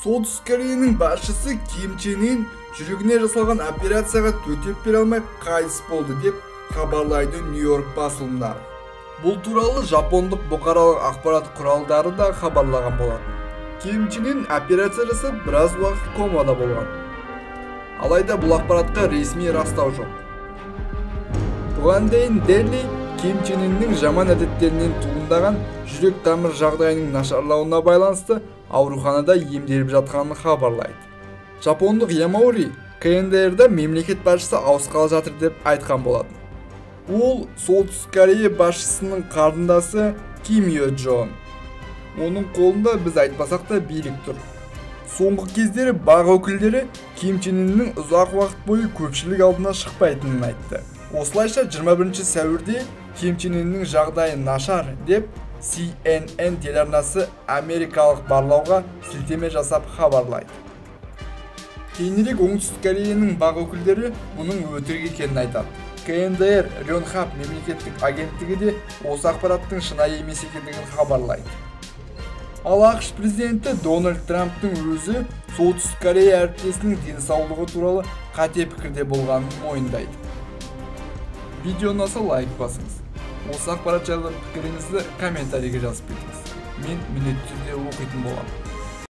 Солтүстік Кореяның басшысы Ким Чен Ын жүрегіне жасалған операцияға төтеп бере алмай қайтыс болды деп хабарлайды Нью-Йорк басылымдары. Бұл туралы жапондық бұқаралық ақпарат құралдары да хабарлаған болатын. Ким Чен Ын операция жасап біраз уақыт комада болған. Алайда бұл ақпаратқа ресми растау жоқ. Бұған дейін Дели Ким Чен Ынның жаман әдеттерінен туындаған жүрек тамыр жағдайының нашарлауына байланысты ауруханада емделіп жатқанын хабарлайды. Жапондық Ямаури КНДРда мемлекет басшысы ауысқалы жатыр деп айтқан болатын. Ол Солтүстік Корея басшысының қарындасы Ким Йо Джон. Оның қолында біз айтпасақ та билік тұр. Соңғы кездері бақ өкілдері Ким Чен Ынның ұзақ уақыт бойы көпшілік алдына шықпайтынын айтты. Осылайша 21 сәуірде Ким Чен Ынның жағдайы нашар деп CNN телеарнасы америкалық барлауға сілтеме жасап хабарлайды. Кейінірек Оңтүстік Кореяның бақ өкілдері мұның өтірік екенін айтады. КНДР Рёнхап мемлекеттік агенттігі де осы ақпараттың шынайы емес екендігін хабарлайды. Ал ақш президенті Дональд Трамптың өзі Солтүстік Корея әріптесінің денсаулығы туралы қате пікірде болғанын мойындайды. Видео ұнаса лайк басыңыз. Осы ақпарат жайлы пікіріңізді комментарийге жазып кетіңіз. Мен міндетті түрде оқитын боламын.